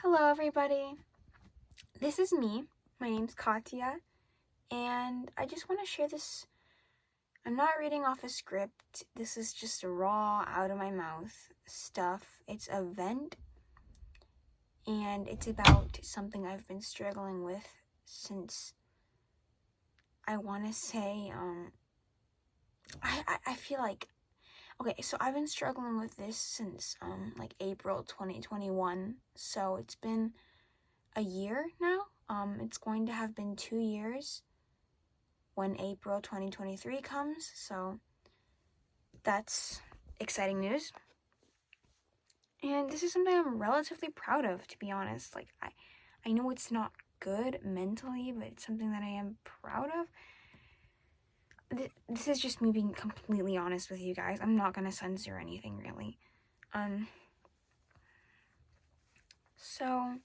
Hello everybody, this is me. My name's Katya, and I just want to share this. I'm not reading off a script. This is just raw, out of my mouth stuff. It's a vent, and it's about something I've been struggling with since, I want to say, I feel like, okay, so I've been struggling with this since, like April 2021, so it's been a year now. It's going to have been 2 years when April 2023 comes, so that's exciting news. And this is something I'm relatively proud of, to be honest. Like, I know it's not good mentally, but it's something that I am proud of. This is just me being completely honest with you guys. I'm not gonna censor anything, really. So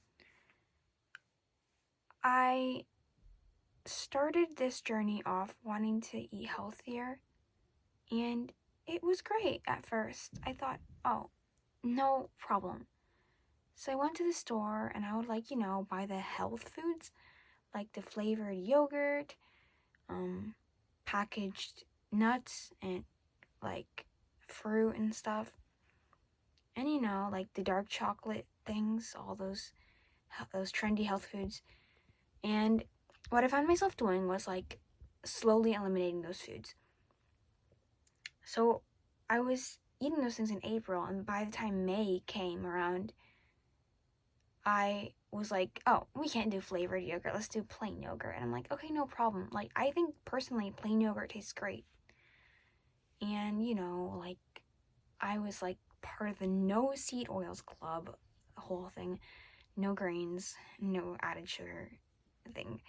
I started this journey off wanting to eat healthier, and it was great at first. I thought, oh, no problem. So I went to the store and I would buy the health foods, like the flavored yogurt, packaged nuts and like fruit and stuff. And like the dark chocolate things, all those trendy health foods. And what I found myself doing was like slowly eliminating those foods. So I was eating those things in April, and by the time May came around, I was like, oh, we can't do flavored yogurt, let's do plain yogurt. And I'm like, okay, no problem. Like, I think personally plain yogurt tastes great. And like, I was like part of the no seed oils club, the whole thing, no grains, no added sugar thing.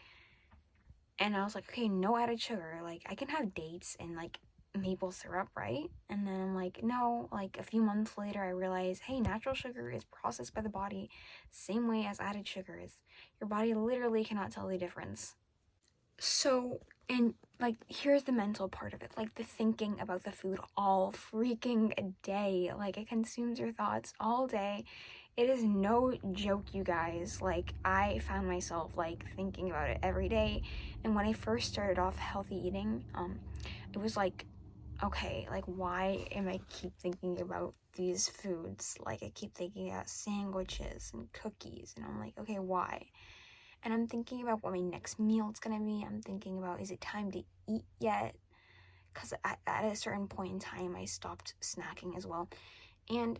And I was like, okay, no added sugar, like I can have dates and like maple syrup, right? And then I'm like, no. Like a few months later I realized, hey, natural sugar is processed by the body same way as added sugar is. Your body literally cannot tell the difference. So, and like, here's the mental part of it, like the thinking about the food all freaking day. Like, it consumes your thoughts all day. It is no joke, you guys. Like, I found myself like thinking about it every day. And when I first started off healthy eating, it was like, okay, like, why am I keep thinking about these foods? Like, I keep thinking about sandwiches and cookies, and I'm like, okay, why? And I'm thinking about what my next meal is gonna be. I'm thinking about, is it time to eat yet? Because at a certain point in time, I stopped snacking as well. And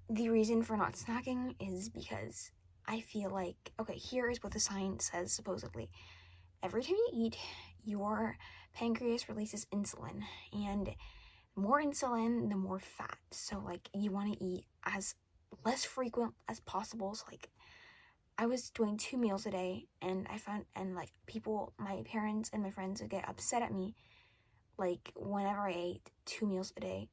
the reason for not snacking is because I feel like, okay, here is what the science says, supposedly. Every time you eat, your pancreas releases insulin, and more insulin, the more fat. So, like, you want to eat as less frequent as possible. So, like, I was doing 2 meals a day, and I found, and like, people, my parents and my friends would get upset at me, like, whenever I ate 2 meals a day,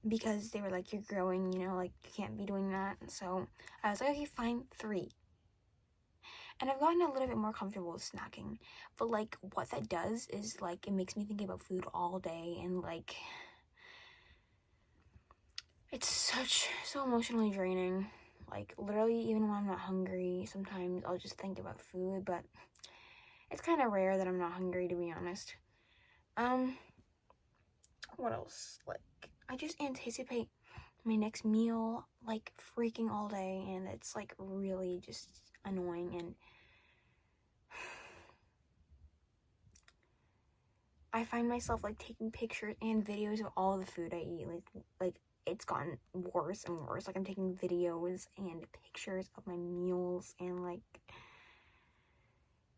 because they were like, you're growing, like, you can't be doing that. So I was like, okay, fine, 3. And I've gotten a little bit more comfortable with snacking, but like, what that does is like, it makes me think about food all day, and like, it's so emotionally draining. Like, literally, even when I'm not hungry, sometimes I'll just think about food, but it's kind of rare that I'm not hungry, to be honest. What else? Like, I just anticipate my next meal, like, freaking all day, and it's like really just annoying. And I find myself like taking pictures and videos of all the food I eat. Like it's gotten worse and worse. Like, I'm taking videos and pictures of my meals, and like,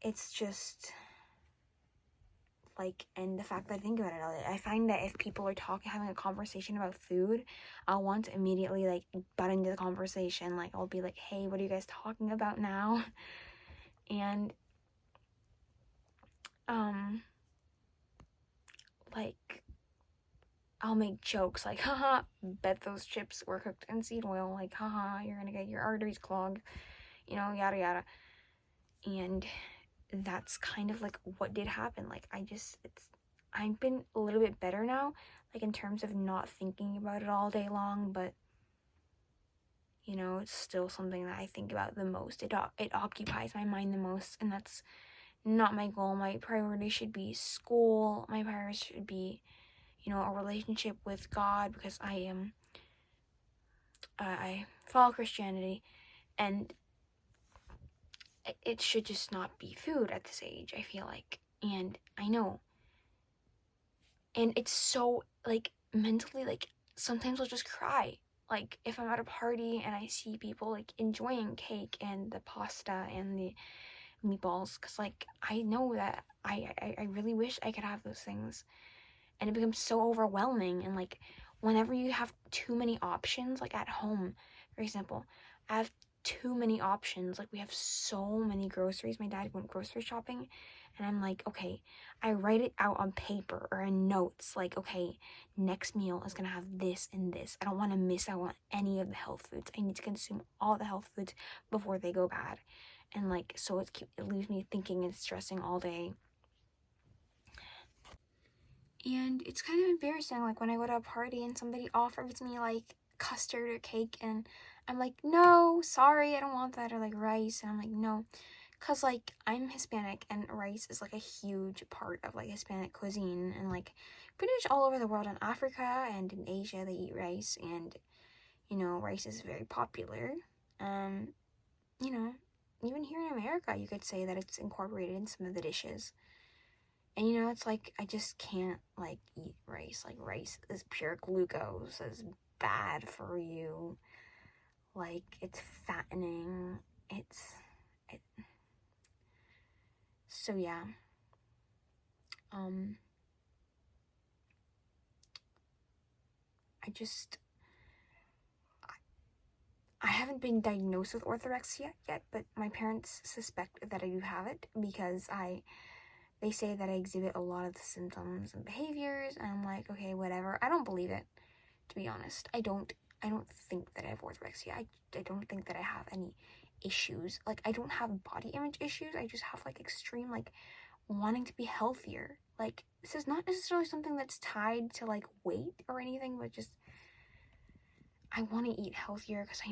it's just like, and the fact that I think about it, I find that if people are having a conversation about food, I'll want to immediately like butt into the conversation. Like, I'll be like, hey, what are you guys talking about now? And like, I'll make jokes like, haha, bet those chips were cooked in seed oil, like, haha, you're gonna get your arteries clogged, yada yada. And that's kind of like what did happen. Like, I've been a little bit better now. like in terms of not thinking about it all day long, but you know, it's still something that I think about the most. It occupies my mind the most, and that's not my goal. My priority should be school. My priority should be, you know, a relationship with God, because I follow Christianity, and it should just not be food at this age, I feel like. And I know. And it's so, like, mentally, like, sometimes I'll just cry. Like, if I'm at a party and I see people, like, enjoying cake and the pasta and the meatballs, because, like, I know that I really wish I could have those things. And it becomes so overwhelming. And, like, whenever you have too many options, like, at home, for example, I have too many options. Like, we have so many groceries. My dad went grocery shopping, and I'm like, okay, I write it out on paper or in notes, like, okay, next meal is gonna have this and this. I don't want to miss out on any of the health foods. I need to consume all the health foods before they go bad. And, like, so it leaves me thinking and stressing all day. And it's kind of embarrassing, like, when I go to a party and somebody offers me, like, custard or cake, and I'm like, no, sorry, I don't want that, or, like, rice, and I'm like, no, because, like, I'm Hispanic, and rice is, like, a huge part of, like, Hispanic cuisine, and, like, pretty much all over the world. In Africa and in Asia, they eat rice, and, you know, rice is very popular. You know, even here in America, you could say that it's incorporated in some of the dishes. And, you know, it's like, I just can't, like, eat rice. Like, rice is pure glucose. It's bad for you. Like, it's fattening. So, yeah. I haven't been diagnosed with orthorexia yet, but my parents suspect that I do have it, because they say that I exhibit a lot of the symptoms and behaviors, and I'm like, okay, whatever. I don't believe it, to be honest. I don't think that I have orthorexia. I don't think that I have any issues. Like, I don't have body image issues. I just have, like, extreme, like, wanting to be healthier. Like, this is not necessarily something that's tied to, like, weight or anything, but just, I want to eat healthier, because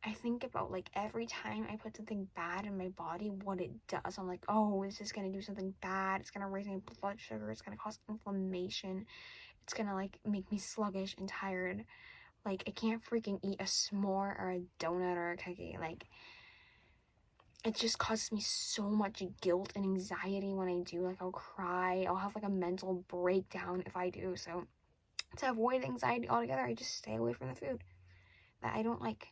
I think about, like, every time I put something bad in my body, what it does. I'm like, oh, is this going to do something bad? It's going to raise my blood sugar. It's going to cause inflammation. It's going to, like, make me sluggish and tired. Like, I can't freaking eat a s'more or a donut or a cookie. Like, it just causes me so much guilt and anxiety when I do. Like, I'll cry. I'll have, like, a mental breakdown if I do. So, to avoid anxiety altogether, I just stay away from the food that I don't like.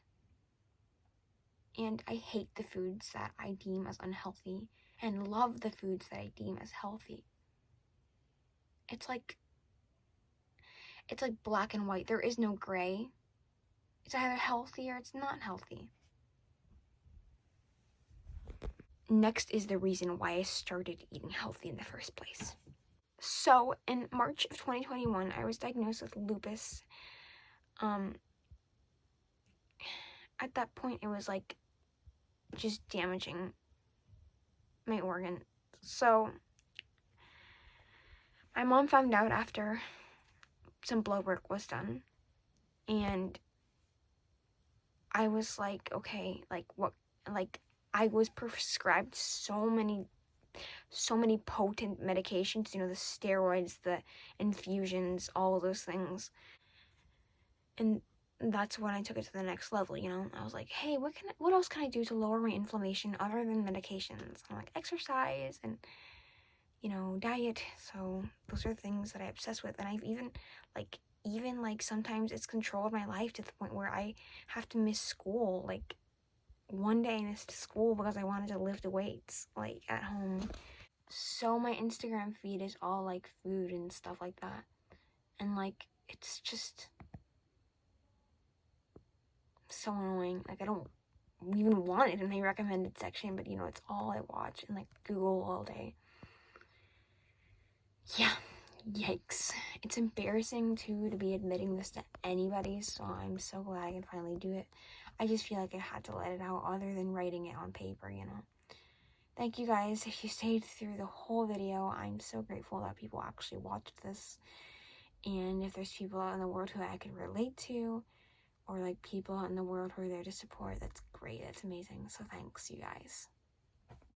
And I hate the foods that I deem as unhealthy, and love the foods that I deem as healthy. It's like black and white. There is no gray. It's either healthy or it's not healthy. Next is the reason why I started eating healthy in the first place. So, in March of 2021, I was diagnosed with lupus. At that point, it was, like, just damaging my organ. So, my mom found out after some blood work was done, and I was like, okay, like, what, like, I was prescribed so many potent medications, you know, the steroids, the infusions, all of those things. And that's when I took it to the next level, you know. I was like, hey, what else can I do to lower my inflammation other than medications? I'm like, exercise and, you know, diet. So those are things that I obsess with. And I've even sometimes it's controlled my life to the point where I have to miss school. Like, one day I missed school because I wanted to lift weights, like, at home. So my Instagram feed is all, like, food and stuff like that. And, like, it's just so annoying. Like, I don't even want it in my recommended section, but, you know, it's all I watch and, like, Google all day. Yeah, yikes. It's embarrassing, too, to be admitting this to anybody, so I'm so glad I can finally do it. I just feel like I had to let it out other than writing it on paper, you know. Thank you guys. If you stayed through the whole video, I'm so grateful that people actually watched this. And if there's people out in the world who I can relate to, or like people out in the world who are there to support, that's great. That's amazing. So thanks, you guys.